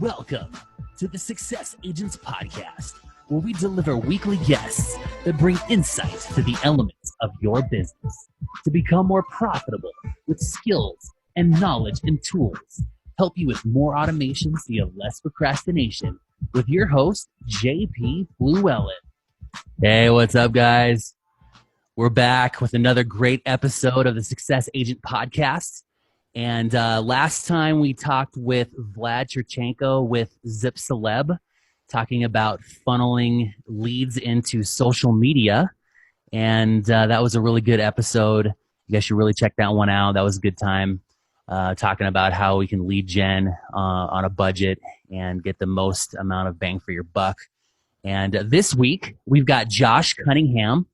Welcome to the Success Agents Podcast, where we deliver weekly guests that bring insight to the elements of your business to become more profitable with skills and knowledge and tools. Help you with more automation so you have less procrastination with your host, JP Llewellyn. Hey, what's up, guys? We're back with another great episode of the Success Agent Podcast. And last time we talked with Vlad Cherchenko with Zip Celeb, talking about funneling leads into social media. And that was a really good episode. You guys should really check that one out. That was a good time talking about how we can lead gen on a budget and get the most amount of bang for your buck. And this week, we've got Josh Cunningham.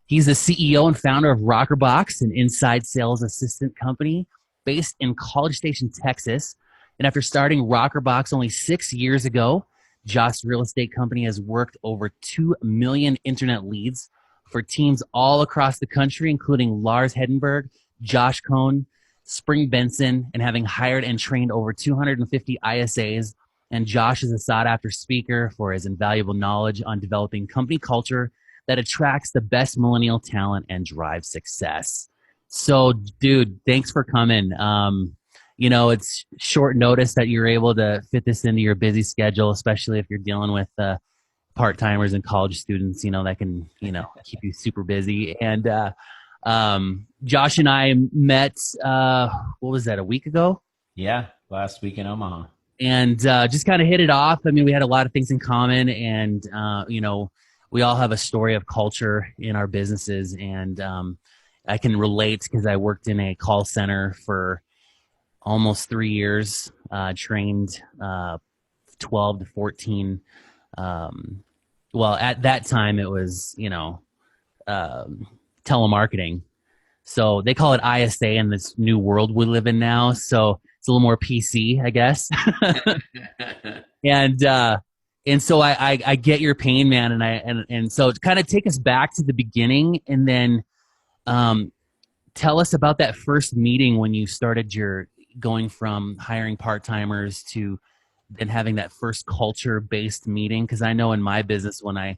He's the CEO and founder of Rockerbox, an inside sales assistant company based in College Station, Texas. And after starting Rockerbox only 6 years ago, Josh's real estate company has worked over 2 million internet leads for teams all across the country, including Lars Hedenberg, Josh Cohn, Spring Benson, and having hired and trained over 250 ISAs. And Josh is a sought-after speaker for his invaluable knowledge on developing company culture that attracts the best millennial talent and drives success. So, dude, thanks for coming. You know, it's short notice that you're able to fit this into your busy schedule, especially if you're dealing with part-timers and college students, you know, that can, you know, keep you super busy. And Josh and I met, what was that, a week ago? Yeah, last week in Omaha. And just kind of hit it off. I mean, we had a lot of things in common, and, you know, we all have a story of culture in our businesses. And I can relate because I worked in a call center for almost 3 years, trained 12 to 14. Well, at that time, it was, you know, telemarketing. So they call it ISA in this new world we live in now. So it's a little more PC, I guess. And so I get your pain, man. And so kind of take us back to the beginning, and then tell us about that first meeting when you started your going from hiring part-timers to then having that first culture-based meeting. Because I know in my business, when I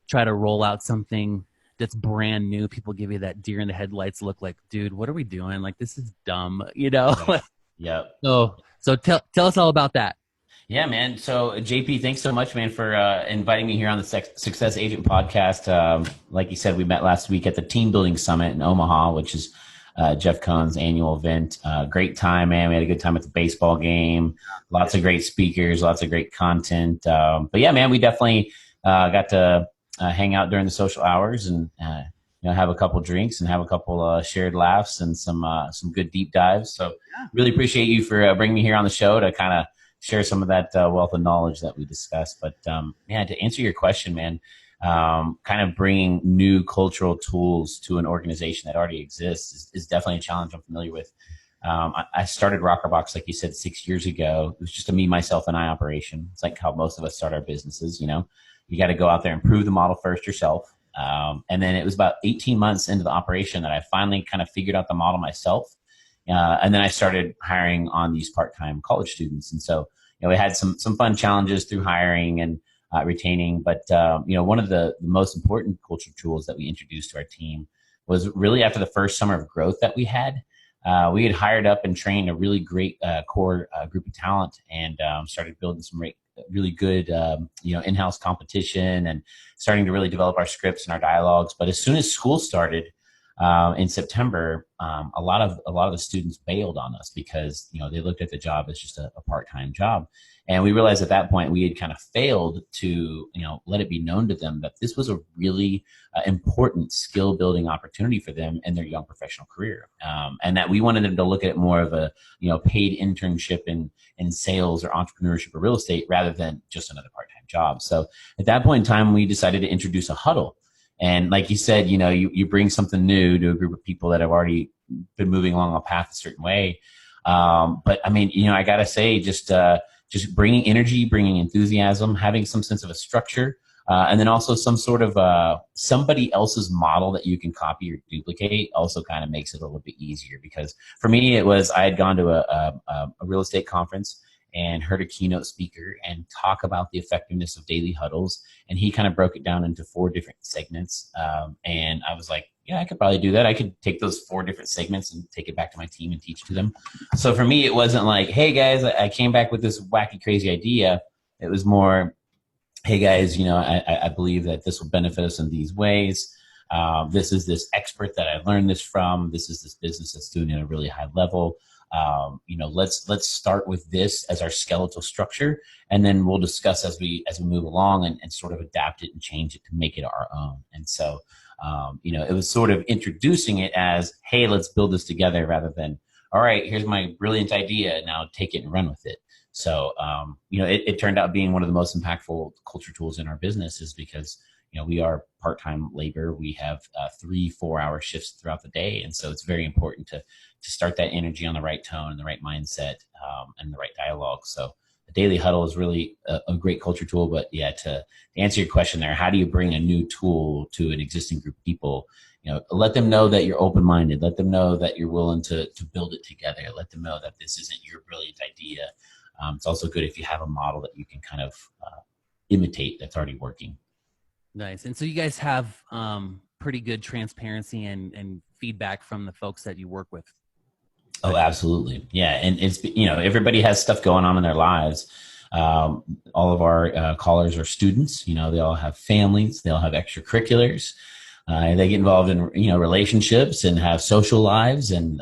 try to roll out something that's brand new, people give you that deer in the headlights look, like, dude, what are we doing? Like, this is dumb, you know? Yep. So tell us all about that. Yeah, man. So JP, thanks so much, man, for inviting me here on the Success Agent Podcast. Like you said, we met last week at the Team Building Summit in Omaha, which is Jeff Cohn's annual event. Great time, man. We had a good time at the baseball game. Lots of great speakers, lots of great content. But yeah, man, we definitely got to hang out during the social hours and you know, have a couple drinks and have a couple shared laughs and some good deep dives. So really appreciate you for bringing me here on the show to kind of share some of that wealth of knowledge that we discussed. But yeah, to answer your question, man, kind of bringing new cultural tools to an organization that already exists is definitely a challenge I'm familiar with. I started Rockerbox, like you said, 6 years ago. It was just a me, myself, and I operation. It's like how most of us start our businesses. You know, you got to go out there and prove the model first yourself. And then it was about 18 months into the operation that I finally kind of figured out the model myself. And then I started hiring on these part-time college students. And so, you know, we had some fun challenges through hiring and retaining. But, you know, one of the most important culture tools that we introduced to our team was really after the first summer of growth that we had hired up and trained a really great core group of talent and started building some really good, you know, in-house competition and starting to really develop our scripts and our dialogues. But as soon as school started, in September, a lot of the students bailed on us because, you know, they looked at the job as just a part-time job. And we realized at that point we had kind of failed to, you know, let it be known to them that this was a really important skill building opportunity for them in their young professional career. And that we wanted them to look at it more of a, you know, paid internship in sales or entrepreneurship or real estate rather than just another part-time job. So at that point in time, we decided to introduce a huddle. And like you said, you know, you bring something new to a group of people that have already been moving along a path a certain way. But I mean, you know, I got to say, just bringing energy, bringing enthusiasm, having some sense of a structure, and then also some sort of somebody else's model that you can copy or duplicate also kind of makes it a little bit easier. Because for me, it was I had gone to a real estate conference and heard a keynote speaker and talk about the effectiveness of daily huddles. And he kind of broke it down into 4 different segments. And I was like, yeah, I could probably do that. I could take those 4 different segments and take it back to my team and teach to them. So for me, it wasn't like, hey guys, I came back with this wacky, crazy idea. It was more, hey guys, I believe that this will benefit us in these ways. This is this expert that I learned this from. This is this business that's doing it at a really high level. Let's start with this as our skeletal structure, and then we'll discuss as we move along and sort of adapt it and change it to make it our own. And so, it was sort of introducing it as, hey, let's build this together, rather than, all right, here's my brilliant idea, now take it and run with it. So, it turned out being one of the most impactful culture tools in our business, is because we are part-time labor. We have 3 4-hour shifts throughout the day. And so it's very important to start that energy on the right tone and the right mindset, and the right dialogue. So the daily huddle is really a great culture tool. But yeah, to answer your question there, how do you bring a new tool to an existing group of people? Let them know that you're open-minded. Let them know that you're willing to build it together. Let them know that this isn't your brilliant idea. It's also good if you have a model that you can kind of imitate that's already working. Nice. And so you guys have pretty good transparency and feedback from the folks that you work with. Oh, absolutely. Yeah. And it's, everybody has stuff going on in their lives. All of our callers are students. They all have families. They all have extracurriculars. They get involved in, relationships and have social lives, and,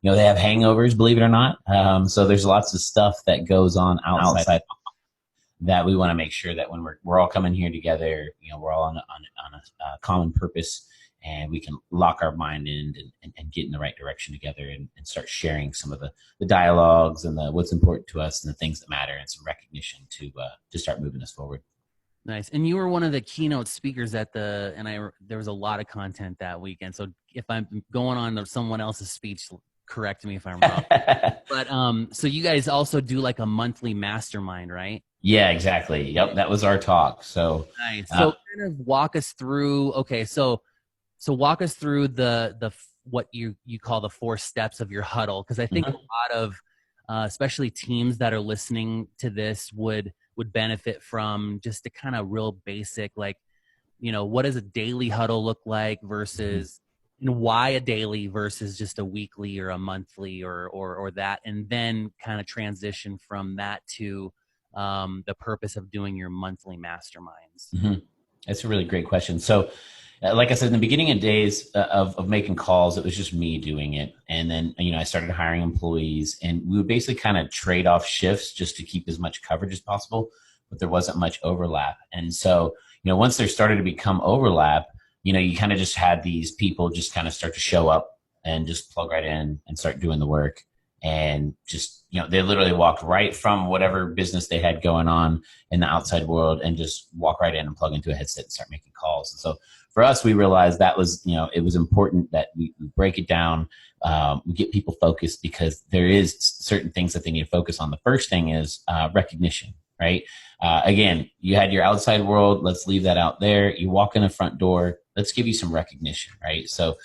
they have hangovers, believe it or not. So there's lots of stuff that goes on outside that we want to make sure that when we're all coming here together, we're all on a common purpose, and we can lock our mind in and get in the right direction together, and start sharing some of the dialogues and what's important to us and the things that matter, and some recognition to start moving us forward. Nice. And you were one of the keynote speakers there was a lot of content that weekend. So if I'm going on to someone else's speech, correct me if I'm wrong. But so you guys also do like a monthly mastermind, right? Yeah, exactly. Yep. That was our talk. So nice. So kind of walk us through, okay. So walk us through the what you call the 4 steps of your huddle. Cause I think a lot of, especially teams that are listening to this would benefit from just a kind of real basic, like, what does a daily huddle look like versus why a daily versus just a weekly or a monthly or that, and then kind of transition from that to the purpose of doing your monthly masterminds? Mm-hmm. That's a really great question. So like I said, in the beginning of days of making calls, it was just me doing it. And then, I started hiring employees, and we would basically kind of trade off shifts just to keep as much coverage as possible, but there wasn't much overlap. And so, once there started to become overlap, you kind of just had these people just kind of start to show up and just plug right in and start doing the work. And just, they literally walked right from whatever business they had going on in the outside world and just walk right in and plug into a headset and start making calls. And so for us, we realized that was, it was important that we break it down. We get people focused, because there is certain things that they need to focus on. The first thing is recognition, right? Again, you had your outside world. Let's leave that out there. You walk in the front door. Let's give you some recognition, right? So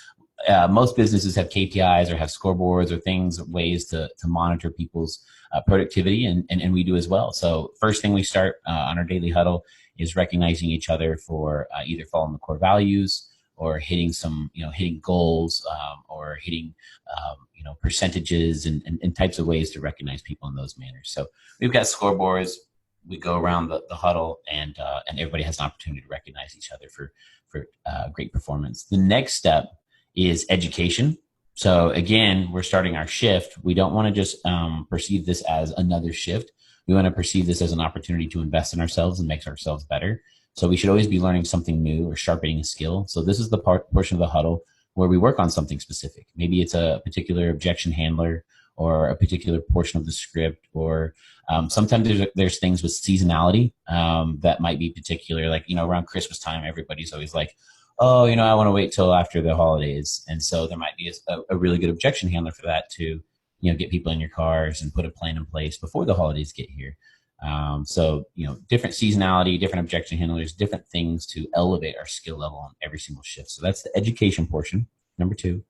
most businesses have KPIs or have scoreboards or things, ways to monitor people's productivity, and we do as well. So first thing we start on our daily huddle is recognizing each other for either following the core values, or hitting some, hitting goals, or hitting, percentages and types of ways to recognize people in those manners. So we've got scoreboards. We go around the huddle, and everybody has an opportunity to recognize each other for great performance. The next step is education. So again, we're starting our shift. We don't want to just perceive this as another shift. We want to perceive this as an opportunity to invest in ourselves and make ourselves better. So we should always be learning something new or sharpening a skill. So this is the portion of the huddle where we work on something specific. Maybe it's a particular objection handler, or a particular portion of the script, or sometimes there's things with seasonality that might be particular. Like, around Christmas time, everybody's always like, oh, I want to wait till after the holidays. And so there might be a really good objection handler for that to, get people in your cars and put a plan in place before the holidays get here. So, different seasonality, different objection handlers, different things to elevate our skill level on every single shift. So that's the education portion, number 2.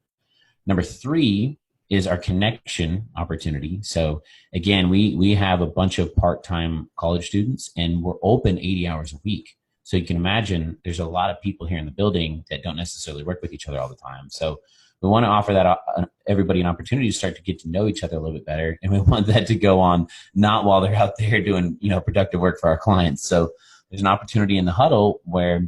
Number 3 is our connection opportunity. So again, we have a bunch of part-time college students, and we're open 80 hours a week. So you can imagine there's a lot of people here in the building that don't necessarily work with each other all the time. So we want to offer that everybody an opportunity to start to get to know each other a little bit better. And we want that to go on not while they're out there doing, productive work for our clients. So there's an opportunity in the huddle where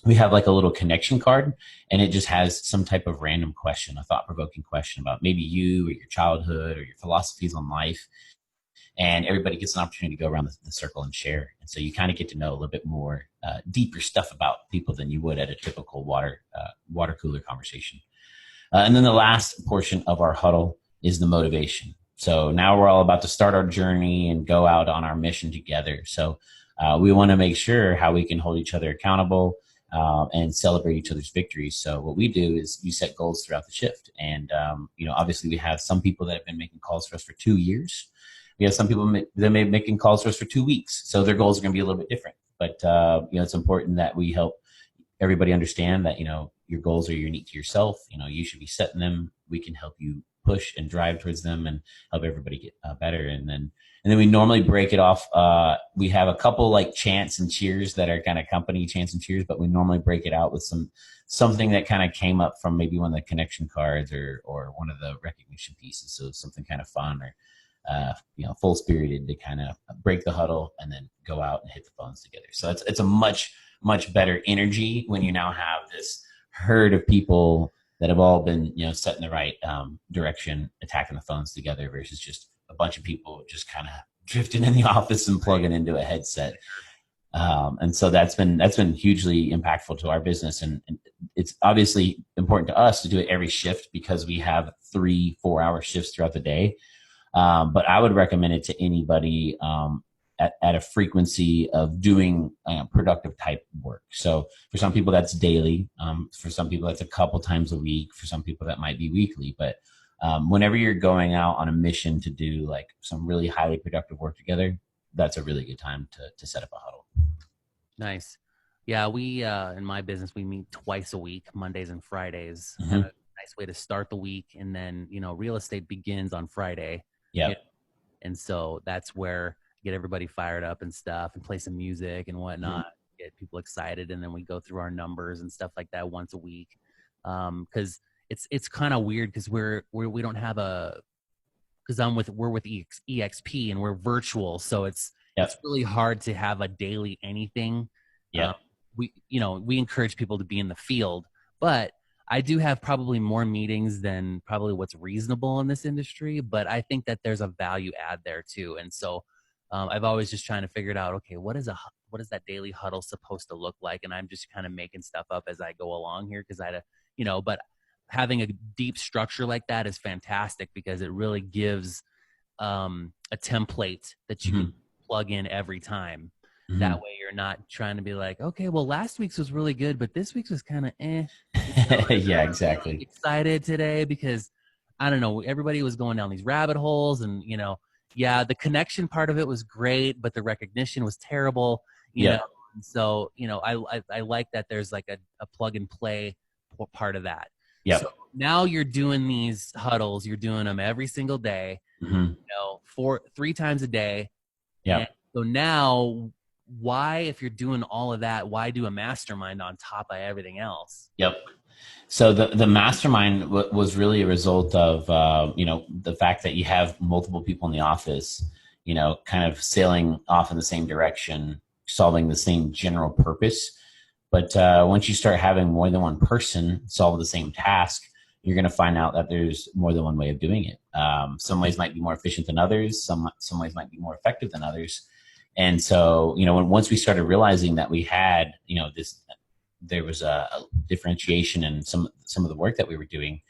we have like a little connection card, and it just has some type of random question, a thought-provoking question about maybe you or your childhood or your philosophies on life. And everybody gets an opportunity to go around the circle and share. And so you kind of get to know a little bit more deeper stuff about people than you would at a typical water cooler conversation. And then the last portion of our huddle is the motivation. So now we're all about to start our journey and go out on our mission together. So we want to make sure how we can hold each other accountable and celebrate each other's victories. So what we do is we set goals throughout the shift. And, obviously we have some people that have been making calls for us for 2 years. We have some people that may be making calls for us for 2 weeks. So their goals are going to be a little bit different. But, it's important that we help everybody understand that, your goals are unique to yourself. You should be setting them. We can help you push and drive towards them and help everybody get better. And then we normally break it off. We have a couple like chants and cheers that are kind of company chants and cheers, but we normally break it out with something that kind of came up from maybe one of the connection cards or one of the recognition pieces. So something kind of fun or, full spirited to kind of break the huddle and then go out and hit the phones together. So it's a much, much better energy when you now have this herd of people that have all been, set in the right direction, attacking the phones together versus just a bunch of people just kind of drifting in the office and plugging into a headset. And so that's been hugely impactful to our business. And it's obviously important to us to do it every shift because we have 3-4 hour shifts throughout the day. But I would recommend it to anybody at a frequency of doing productive type work. So for some people that's daily. For some people that's a couple times a week. For some people that might be weekly. But whenever you're going out on a mission to do like some really highly productive work together, that's a really good time to set up a huddle. Nice. Yeah, we in my business we meet twice a week, Mondays and Fridays. Mm-hmm. And a nice way to start the week, and then real estate begins on Friday. Yeah. And so that's where get everybody fired up and stuff, and play some music and whatnot, get people excited, and then we go through our numbers and stuff like that once a week. Because it's kind of weird because we don't have because we're with EXP and we're virtual, so it's really hard to have a daily anything. Yeah. We encourage people to be in the field, but I do have probably more meetings than probably what's reasonable in this industry, but I think that there's a value add there too. And so I've always just trying to figure it out. Okay, what is that daily huddle supposed to look like? And I'm just kind of making stuff up as I go along here because but having a deep structure like that is fantastic because it really gives a template that you can plug in every time. Mm-hmm. That way you're not trying to be like, okay, well, last week's was really good, but this week's was kind of Yeah, exactly. Really excited today because I don't know, everybody was going down these rabbit holes and, the connection part of it was great, but the recognition was terrible, you know? And so, I like that there's like a plug and play part of that. Yeah. So now you're doing these huddles, you're doing them every single day, 3 times a day. Yeah. And so now why, if you're doing all of that, why do a mastermind on top of everything else? Yep. So the mastermind was really a result of, the fact that you have multiple people in the office, kind of sailing off in the same direction, solving the same general purpose. But once you start having more than one person solve the same task, you're going to find out that there's more than one way of doing it. Some ways might be more efficient than others. Some ways might be more effective than others. And so, once we started realizing that we had, there was a differentiation in some of the work that we were doing,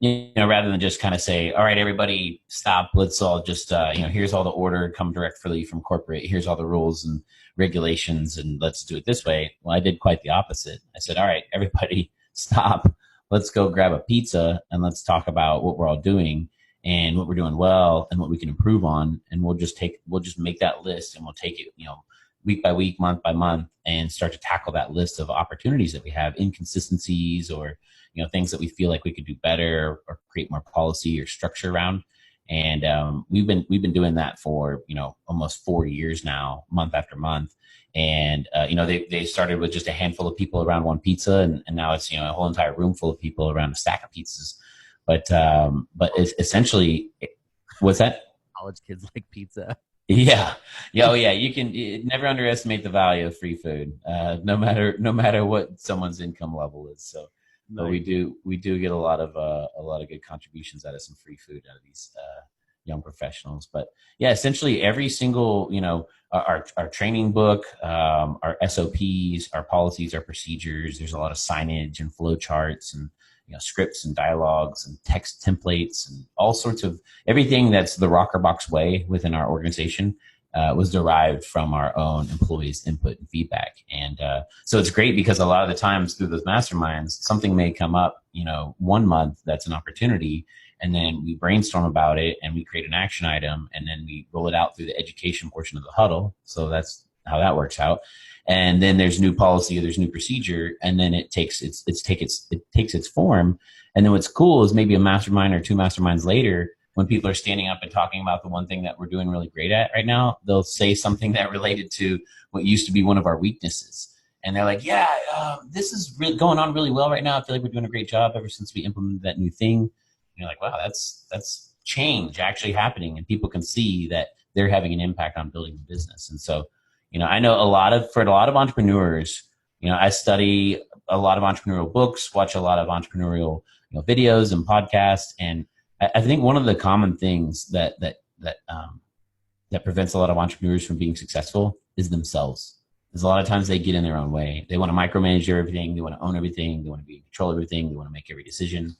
rather than just kind of say, all right, everybody stop, let's all just, here's all the order, come directly from corporate, here's all the rules and regulations, and let's do it this way. Well, I did quite the opposite. I said, all right, everybody stop, let's go grab a pizza and let's talk about what we're all doing and what we're doing well and what we can improve on. And we'll just make that list and we'll take it, week by week, month by month, and start to tackle that list of opportunities that we have, inconsistencies or, things that we feel like we could do better or create more policy or structure around. And we've been doing that for almost 4 years now, month after month. And they started with just a handful of people around one pizza, and now it's a whole entire room full of people around a stack of pizzas. But it's essentially, what's that? College kids like pizza. Yeah. Oh yeah. You never underestimate the value of free food, no matter what someone's income level is. So, but we do get a lot of good contributions out of some free food out of these young professionals. But yeah, essentially every single, our training book, our SOPs, our policies, our procedures, there's a lot of signage and flow charts and scripts and dialogues and text templates and all sorts of everything that's the Rocker Box way within our organization was derived from our own employees' input and feedback. And so it's great because a lot of the times through those masterminds, something may come up, 1 month that's an opportunity, and then we brainstorm about it and we create an action item, and then we roll it out through the education portion of the huddle. So that's how that works out. And then there's new policy or there's new procedure, and then it takes its form. And then what's cool is maybe a mastermind or 2 masterminds later, when people are standing up and talking about the one thing that we're doing really great at right now, they'll say something that related to what used to be one of our weaknesses. And they're like, this is really going on really well right now. I feel like we're doing a great job ever since we implemented that new thing. And you're like, wow, that's change actually happening. And people can see that they're having an impact on building the business. And so, I know for a lot of entrepreneurs, I study a lot of entrepreneurial books, watch a lot of entrepreneurial, videos and podcasts. And I think one of the common things that prevents a lot of entrepreneurs from being successful is themselves. Because a lot of times they get in their own way. They want to micromanage everything. They want to own everything. They want to be in control of everything. They want to make every decision.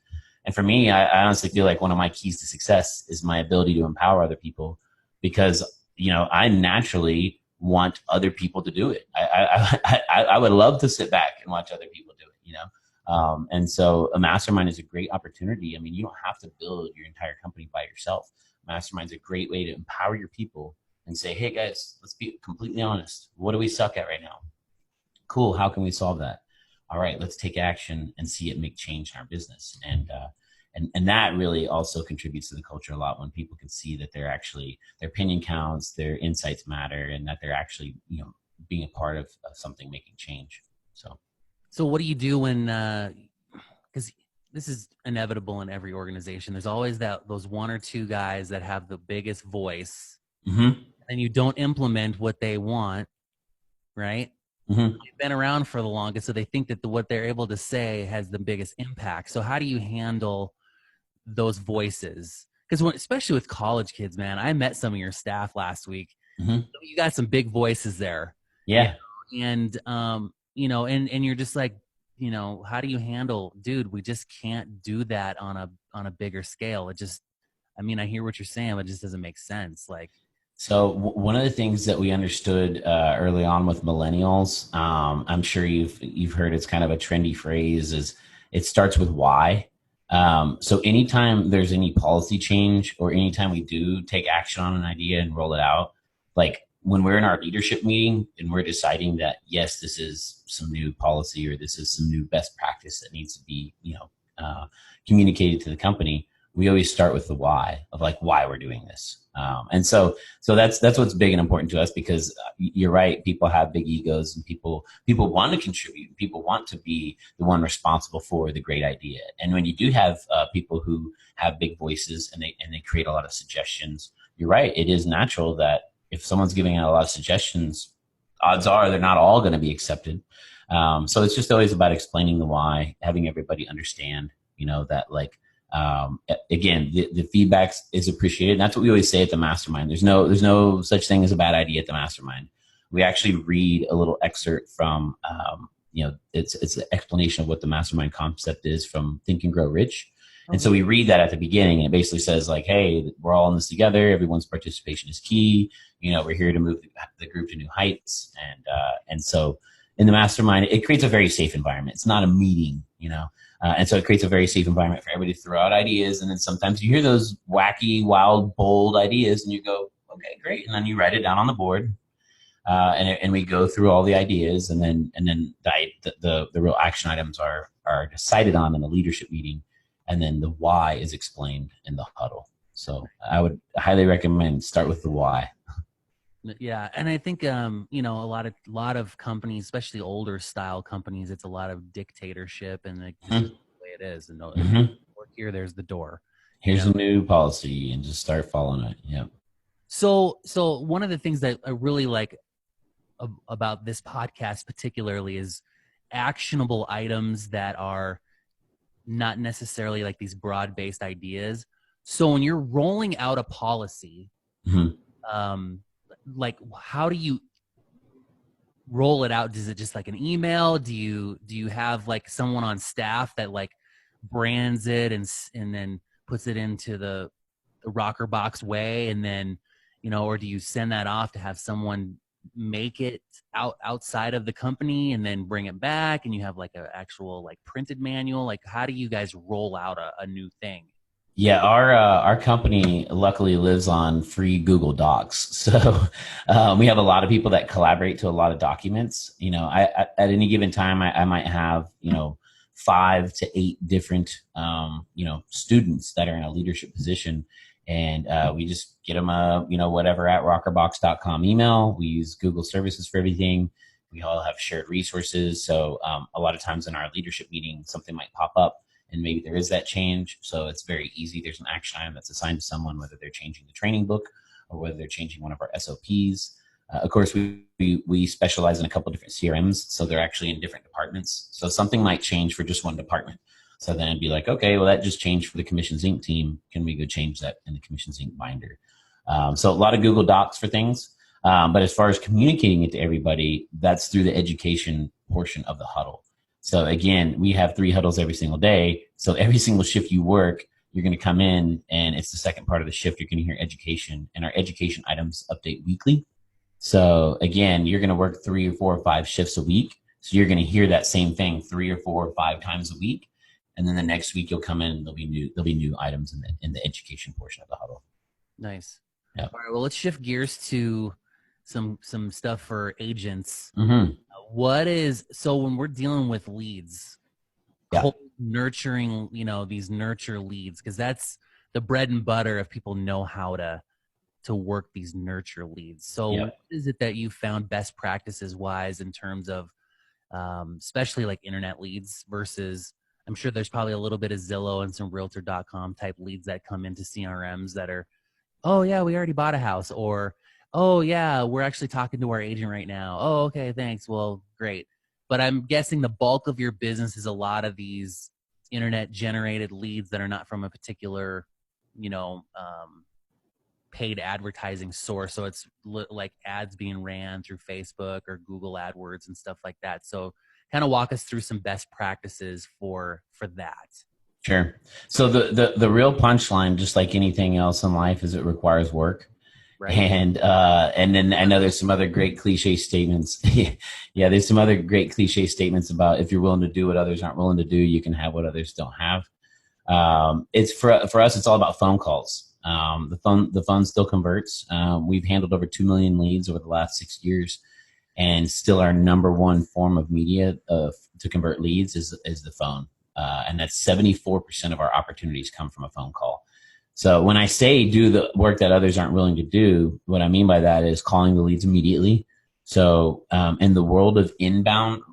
And for me, I honestly feel like one of my keys to success is my ability to empower other people, because, I naturally want other people to do it. I would love to sit back and watch other people do it, and so a mastermind is a great opportunity. I mean, you don't have to build your entire company by yourself. Mastermind is a great way to empower your people and say, hey guys, let's be completely honest. What do we suck at right now? Cool. How can we solve that? All right, let's take action and see it make change in our business. And that really also contributes to the culture a lot, when people can see that their opinion counts, their insights matter, and that they're actually, being a part of something making change. So what do you do when, because this is inevitable in every organization, there's always those 1 or 2 guys that have the biggest voice, and you don't implement what they want, right? They've been around for the longest, so they think that what they're able to say has the biggest impact. So how do you handle those voices? Because especially with college kids, man, I met some of your staff last week. You got some big voices there. Yeah. And and you're just like, how do you handle, dude, we just can't do that on a bigger scale. It just, I hear what you're saying, but it just doesn't make sense. So one of the things that we understood early on with millennials, I'm sure you've heard, it's kind of a trendy phrase, is it starts with why. So anytime there's any policy change, or anytime we do take action on an idea and roll it out, like when we're in our leadership meeting and we're deciding that, yes, this is some new policy or this is some new best practice that needs to be, communicated to the company, we always start with the why of why we're doing this. And so that's what's big and important to us, because you're right. People have big egos, and people want to contribute. People want to be the one responsible for the great idea. And when you do have people who have big voices and they create a lot of suggestions, you're right. It is natural that if someone's giving out a lot of suggestions, odds are they're not all going to be accepted. So it's just always about explaining the why, having everybody understand, that again, the feedback is appreciated. And that's what we always say at the mastermind. There's no such thing as a bad idea at the mastermind. We actually read a little excerpt from, it's an explanation of what the mastermind concept is from Think and Grow Rich. And so we read that at the beginning, and it basically says hey, we're all in this together. Everyone's participation is key. We're here to move the group to new heights. And so in the mastermind, it creates a very safe environment. It's not a meeting, and so it creates a very safe environment for everybody to throw out ideas. And then sometimes you hear those wacky, wild, bold ideas and you go, okay, great. And then you write it down on the board. and we go through all the ideas, and then the real action items are decided on in the leadership meeting, and then the why is explained in the huddle. So I would highly recommend start with the why. Yeah, and I think a lot of companies, especially older style companies, it's a lot of dictatorship, and like, this is the way it is. And if you work here, there's the door. Here's a new policy, and just start following it. Yeah. So one of the things that I really like about this podcast particularly is actionable items that are not necessarily like these broad-based ideas. So when you're rolling out a policy, like how do you roll it out? Is it just like an email? Do you have like someone on staff that like brands it and then puts it into the rocker box way, and then or do you send that off to have someone make it outside of the company and then bring it back, and you have like an actual like printed manual? Like, how do you guys roll out a new thing? Yeah, our company luckily lives on free Google Docs, so we have a lot of people that collaborate to a lot of documents. At any given time, I might have 5 to 8 different students that are in a leadership position, and we just get them whatever at rockerbox.com email. We use Google services for everything. We all have shared resources, so a lot of times in our leadership meeting, something might pop up, and maybe there is that change. So it's very easy. There's an action item that's assigned to someone, whether they're changing the training book or whether they're changing one of our SOPs. Of course, we specialize in a couple of different CRMs, so they're actually in different departments. So something might change for just one department. So then it'd be like, okay, well, that just changed for the Commissions Inc. team. Can we go change that in the Commissions Inc. binder? So a lot of Google Docs for things. But as far as communicating it to everybody, that's through the education portion of the huddle. So again, we have 3 huddles every single day. So every single shift you work, you're going to come in, and it's the second part of the shift. You're going to hear education, and our education items update weekly. So again, you're going to work 3 or 4 or 5 shifts a week. So you're going to hear that same thing 3 or 4 or 5 times a week. And then the next week you'll come in, and there'll be new items in the education portion of the huddle. Nice. Yeah. All right. Well, let's shift gears to some stuff for agents. So when we're dealing with leads, cold nurturing, these nurture leads, because that's the bread and butter if people know how to work these nurture leads. So what is it that you found best practices wise in terms of especially like internet leads versus, I'm sure there's probably a little bit of Zillow and some realtor.com type leads that come into CRMs that are, oh yeah, we already bought a house, or oh yeah, we're actually talking to our agent right now. Oh, okay, thanks. Well, great. But I'm guessing the bulk of your business is a lot of these internet generated leads that are not from a particular, paid advertising source. So it's like ads being ran through Facebook or Google AdWords and stuff like that. So kind of walk us through some best practices for that. Sure. So the real punchline, just like anything else in life, is it requires work. Right. And then I know there's some other great cliche statements. Yeah, there's some other great cliche statements about if you're willing to do what others aren't willing to do, you can have what others don't have. It's for us, it's all about phone calls. The phone still converts. We've handled over 2 million leads over the last 6 years, and still our number one form of media to convert leads is the phone. And that's 74% of our opportunities come from a phone call. So when I say do the work that others aren't willing to do, what I mean by that is calling the leads immediately. So in the world of inbound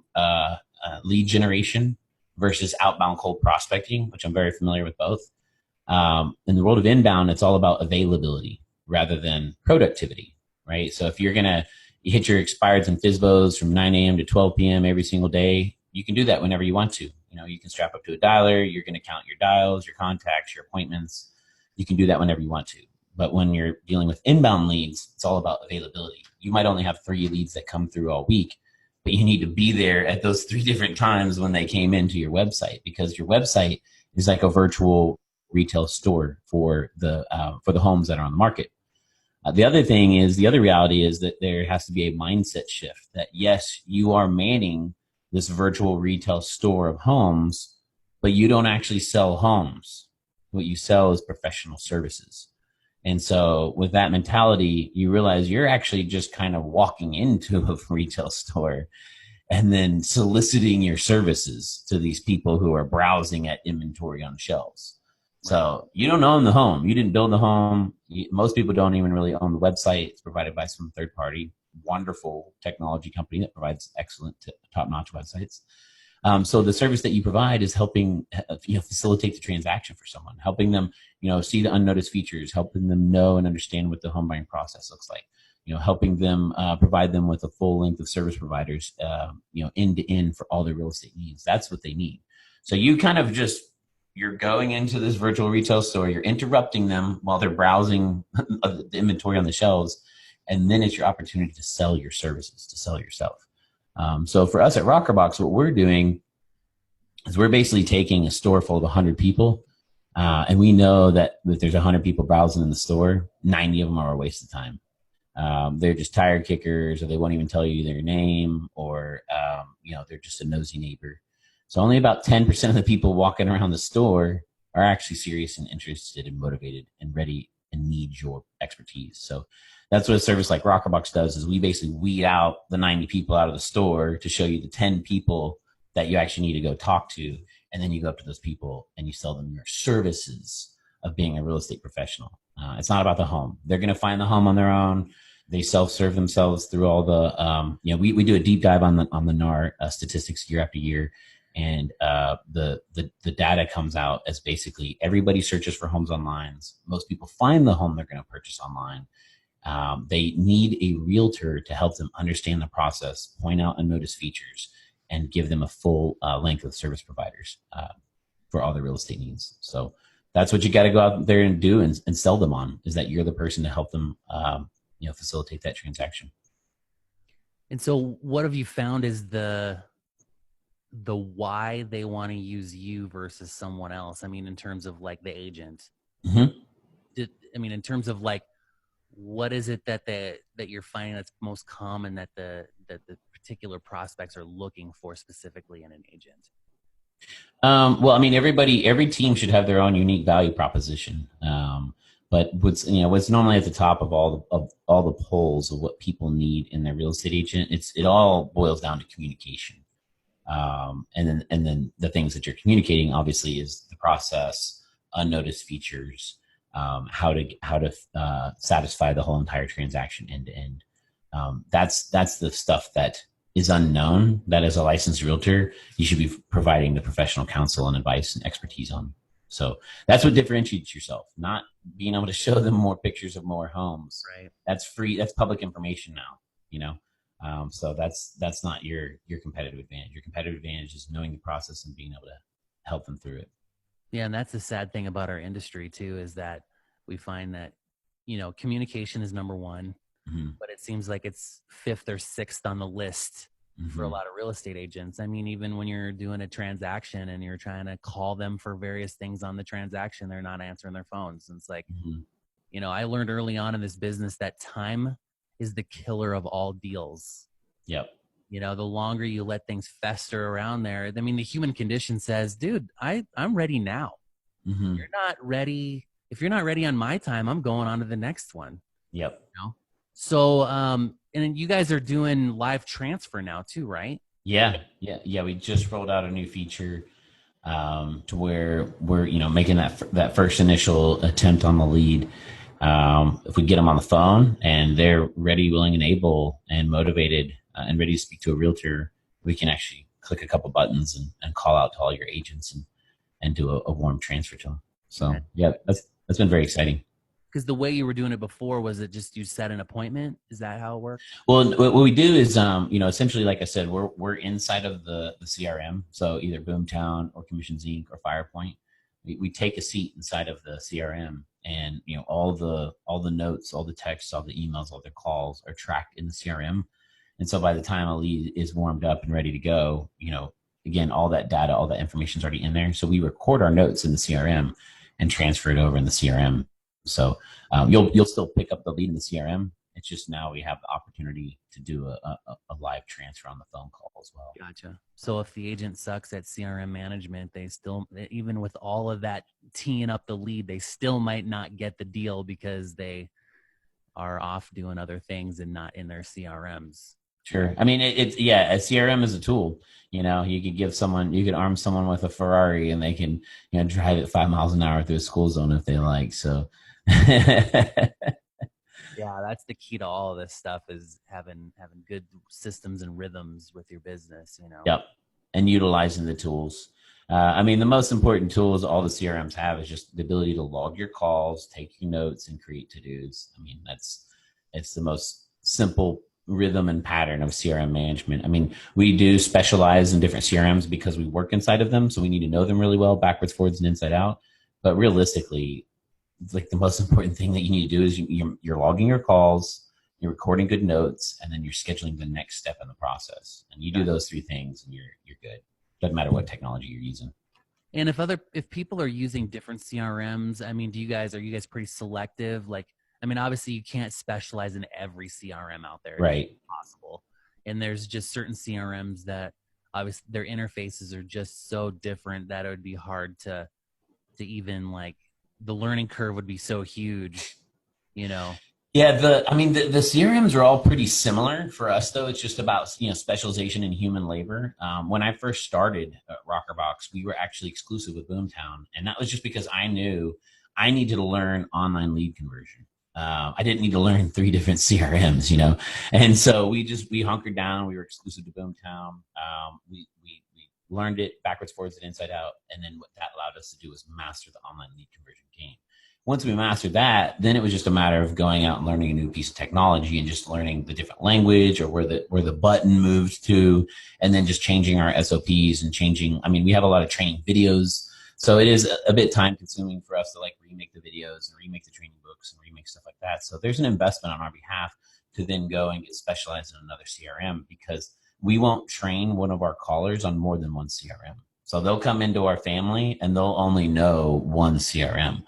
lead generation versus outbound cold prospecting, which I'm very familiar with both, in the world of inbound, it's all about availability rather than productivity, right? So if you're going to hit your expireds and FSBOs from 9 a.m. to 12 p.m. every single day, you can do that whenever you want to. You can strap up to a dialer. You're going to count your dials, your contacts, your appointments. You can do that whenever you want to. But when you're dealing with inbound leads, it's all about availability. You might only have 3 leads that come through all week, but you need to be there at those 3 different times when they came into your website, because your website is like a virtual retail store for the homes that are on the market. The other reality is that there has to be a mindset shift that yes, you are manning this virtual retail store of homes, but you don't actually sell homes. What you sell is professional services. And so with that mentality, you realize you're actually just kind of walking into a retail store and then soliciting your services to these people who are browsing at inventory on shelves. Right. So you don't own the home. You didn't build the home. Most people don't even really own the website. It's provided by some third party, wonderful technology company that provides excellent top-notch websites. So the service that you provide is helping facilitate the transaction for someone, helping them see the unnoticed features, helping them know and understand what the home buying process looks like. Helping them provide them with a full length of service providers, end to end for all their real estate needs. That's what they need. So you kind of you're going into this virtual retail store, you're interrupting them while they're browsing the inventory on the shelves, and then it's your opportunity to sell your services, to sell yourself. So for us at Rockerbox, what we're doing is we're basically taking a store full of 100 people, and we know that if there's 100 people browsing in the store, 90 of them are a waste of time. They're just tire kickers, or they won't even tell you their name, or they're just a nosy neighbor. So only about 10% of the people walking around the store are actually serious and interested and motivated and ready and need your expertise. So that's what a service like Rockerbox does, is we basically weed out the 90 people out of the store to show you the 10 people that you actually need to go talk to. And then you go up to those people and you sell them your services of being a real estate professional. It's not about the home. They're going to find the home on their own. They self-serve themselves through all the, we do a deep dive on the NAR statistics year after year. And the data comes out as basically everybody searches for homes online. Most people find the home they're going to purchase online. They need a realtor to help them understand the process, point out unnoticed features, and give them a full length of service providers for all their real estate needs. So that's what you got to go out there and do and sell them on, is that you're the person to help them facilitate that transaction. And so what have you found is the why they want to use you versus someone else? I mean, in terms of like the agent, in terms of like, what is it that you're finding that's most common that the particular prospects are looking for specifically in an agent? Every team should have their own unique value proposition. But what's normally at the top of all the polls of what people need in their real estate agent, it all boils down to communication. And then the things that you're communicating obviously is the process, unnoticed features, how to satisfy the whole entire transaction end to end. That's the stuff that is unknown, that as a licensed realtor, you should be providing the professional counsel and advice and expertise on. So that's what differentiates yourself, not being able to show them more pictures of more homes. Right. That's free. That's public information now, so that's not your competitive advantage. Your competitive advantage is knowing the process and being able to help them through it. Yeah. And that's the sad thing about our industry too, is that we find that, communication is number one, but it seems like it's fifth or sixth on the list for a lot of real estate agents. I mean, even when you're doing a transaction and you're trying to call them for various things on the transaction, they're not answering their phones. And it's like, I learned early on in this business that time is the killer of all deals. Yep. The longer you let things fester around there, I mean, the human condition says, dude, I'm ready now. You're not ready. If you're not ready on my time, I'm going on to the next one. Yep. So, and you guys are doing live transfer now too, right? Yeah. We just rolled out a new feature to where we're making that first initial attempt on the lead. If we get them on the phone and they're ready, willing, and able, and motivated, and ready to speak to a realtor, we can actually click a couple buttons and call out to all your agents and do a warm transfer to them. So yeah, that's been very exciting. Because the way you were doing it before, was it just you set an appointment? Is that how it works? Well, what we do is, essentially, like I said, we're inside of the CRM. So either Boomtown or Commissions Inc. or Firepoint, we take a seat inside of the CRM, and all the notes, all the texts, all the emails, all the calls are tracked in the CRM. And so by the time a lead is warmed up and ready to go, again, all that data, all that information is already in there. So we record our notes in the CRM and transfer it over in the CRM. So you'll still pick up the lead in the CRM, It's just now we have the opportunity to do a live transfer on the phone call as well. Gotcha. So if the agent sucks at CRM management, they still, even with all of that teeing up the lead, they still might not get the deal because they are off doing other things and not in their CRMs. Sure. I mean, it's a CRM is a tool. You could arm someone with a Ferrari and they can, drive it 5 miles an hour through a school zone if they like. So Yeah, that's the key to all of this stuff is having good systems and rhythms with your business, Yep. And utilizing the tools. I mean, the most important tools all the CRMs have is just the ability to log your calls, take your notes, and create to-dos. I mean, it's the most simple rhythm and pattern of CRM management. I mean, we do specialize in different CRMs because we work inside of them. So we need to know them really well, backwards, forwards, and inside out. But realistically, like the most important thing that you need to do is you're logging your calls, you're recording good notes, and then you're scheduling the next step in the process. And you do those 3 things and you're good. Doesn't matter what technology you're using. And if people are using different CRMs, I mean, are you guys pretty selective? Like, I mean, obviously you can't specialize in every CRM out there. Right. It's impossible. And there's just certain CRMs that obviously their interfaces are just so different that it would be hard to even like, the learning curve would be so huge, Yeah, the CRMs are all pretty similar for us, though. It's just about specialization in human labor. When I first started at Rockerbox, we were actually exclusive with Boomtown, and that was just because I knew I needed to learn online lead conversion. I didn't need to learn 3 different CRMs, and so we hunkered down. We were exclusive to Boomtown. We learned it backwards, forwards, and inside out, and then what that allowed us to do was master the online lead conversion game. Once we mastered that, then it was just a matter of going out and learning a new piece of technology and just learning the different language or where the button moves to, and then just changing our SOPs and changing. I mean, we have a lot of training videos, so it is a bit time consuming for us to like remake the videos and remake the training books and remake stuff like that. So there's an investment on our behalf to then go and get specialized in another CRM because we won't train one of our callers on more than one CRM. So they'll come into our family and they'll only know one CRM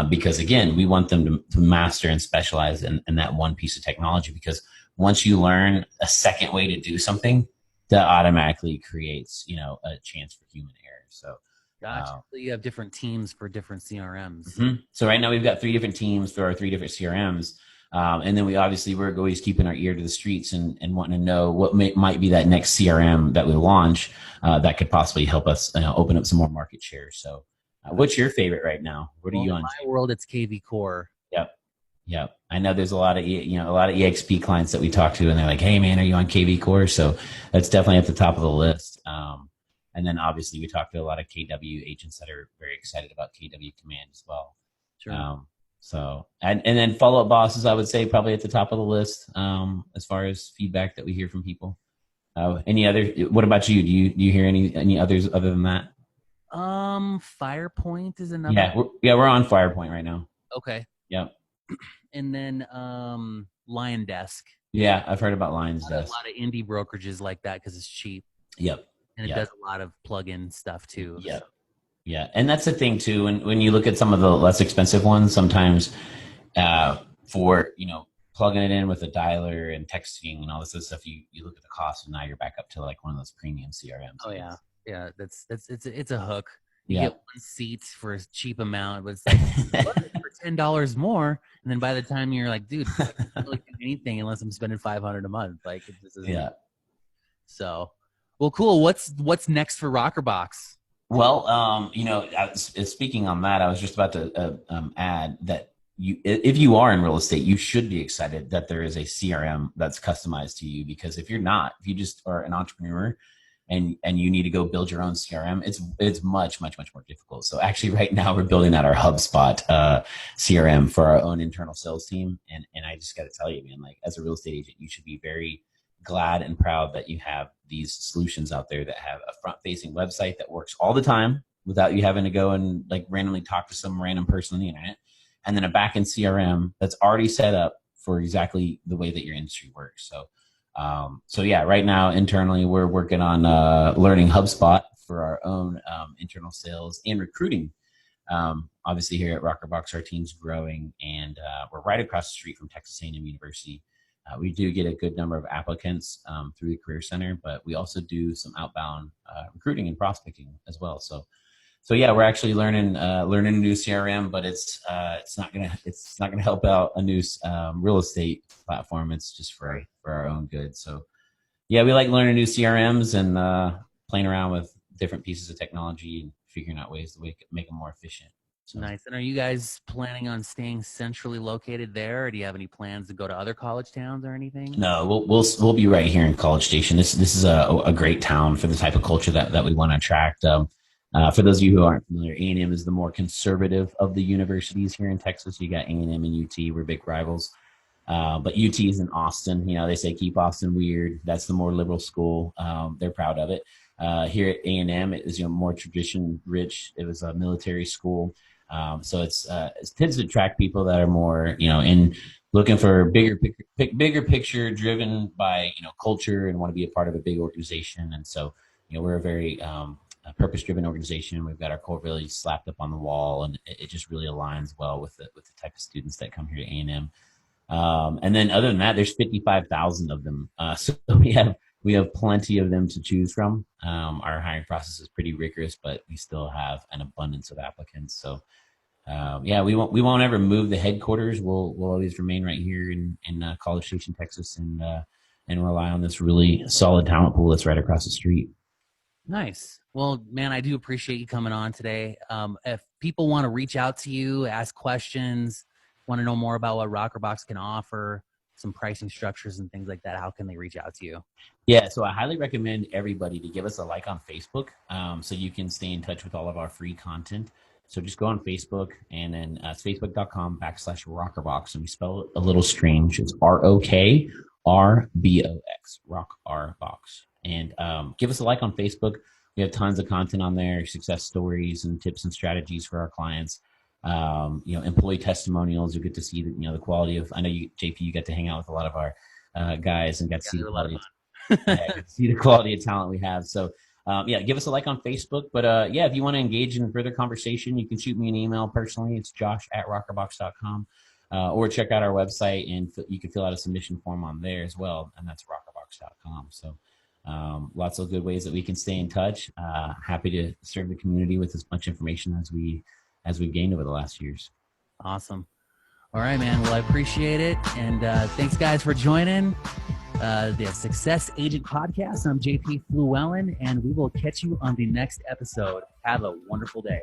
because, again, we want them to master and specialize in that one piece of technology because once you learn a second way to do something, that automatically creates, a chance for human error. So gotcha. So you have different teams for different CRMs. Mm-hmm. So right now we've got 3 different teams for our 3 different CRMs. And then we're always keeping our ear to the streets and wanting to know what might be that next CRM that we launch that could possibly help us open up some more market share. So what's your favorite right now? What are you on? In my world, it's KV Core. Yep. I know there's a lot of EXP clients that we talk to and they're like, hey man, are you on KV Core? So that's definitely at the top of the list. And then obviously we talk to a lot of KW agents that are very excited about KW Command as well. Sure. So, and then follow-up bosses, I would say probably at the top of the list as far as feedback that we hear from people. What about you? Do you hear any others other than that? Firepoint is another. We're on Firepoint right now. Okay. Yep. And then Lion Desk. Yeah, I've heard about Lion's Desk. A lot of indie brokerages like that because it's cheap. Yep. And it does a lot of plug-in stuff too. Yep. So. Yeah, and that's the thing too. When you look at some of the less expensive ones, sometimes for plugging it in with a dialer and texting and all this other stuff, you look at the cost, and now you're back up to like one of those premium CRMs. Oh yeah, it's a hook. You get one seat for a cheap amount, but it's like for $10 more, and then by the time you're like, dude, I can't really do anything unless I'm spending $500 a month. Like this is So, well, cool. What's next for Rockerbox? Well, speaking on that, I was just about to add that if you are in real estate, you should be excited that there is a CRM that's customized to you. Because if you just are an entrepreneur and you need to go build your own CRM, it's much, much, much more difficult. So actually right now we're building out our HubSpot CRM for our own internal sales team. And I just got to tell you, man, like as a real estate agent, you should be very glad and proud that you have these solutions out there that have a front-facing website that works all the time without you having to go and like randomly talk to some random person on the internet, and then a back-end CRM that's already set up for exactly the way that your industry works. So yeah, right now internally we're working on learning HubSpot for our own internal sales and recruiting Obviously, here at Rockerbox, our team's growing, and we're right across the street from Texas A&M University. We do get a good number of applicants through the Career Center, but we also do some outbound recruiting and prospecting as well. So yeah, we're actually learning a new CRM, but it's not gonna help out a new real estate platform. It's just for our own good. So yeah, we like learning new CRMs and playing around with different pieces of technology and figuring out ways to make them more efficient. So. Nice. And are you guys planning on staying centrally located there, or do you have any plans to go to other college towns or anything? No, we'll be right here in College Station. This is a great town for the type of culture that we want to attract. For those of you who aren't familiar, A&M is the more conservative of the universities here in Texas. You got A&M and UT. We're big rivals. But UT is in Austin. You know, they say keep Austin weird. That's the more liberal school. They're proud of it. Here at A&M, it is more tradition rich. It was a military school. So it tends to attract people that are more, in looking for bigger picture, driven by, culture, and want to be a part of a big organization. And so, we're a very purpose-driven organization. We've got our core values slapped up on the wall, and it just really aligns well with the type of students that come here to A&M. And then other than that, there's 55,000 of them. So we have plenty of them to choose from. Our hiring process is pretty rigorous, but we still have an abundance of applicants. So we won't ever move the headquarters. We'll always remain right here in College Station, Texas, and rely on this really solid talent pool that's right across the street. Nice. Well, man, I do appreciate you coming on today. If people want to reach out to you, ask questions, want to know more about what Rockerbox can offer, some pricing structures and things like that, how can they reach out to you? Yeah, so I highly recommend everybody to give us a like on Facebook, so you can stay in touch with all of our free content. So just go on Facebook, and then it's facebook.com/Rockerbox, and we spell it a little strange. It's ROKRBOX, Rockerbox. And give us a like on Facebook. We have tons of content on there, success stories and tips and strategies for our clients. Employee testimonials. You get to see the quality of. I know you, JP, you got to hang out with a lot of our guys and got to see see the quality of talent we have. So give us a like on Facebook. But if you want to engage in further conversation, you can shoot me an email personally. It's josh@rockerbox.com, or check out our website, and you can fill out a submission form on there as well, and that's rockerbox.com. So. Lots of good ways that we can stay in touch. Happy to serve the community with as much information as we've gained over the last years. Awesome. All right, man. Well, I appreciate it. And thanks, guys, for joining the Success Agent Podcast. I'm JP Fluellen, and we will catch you on the next episode. Have a wonderful day.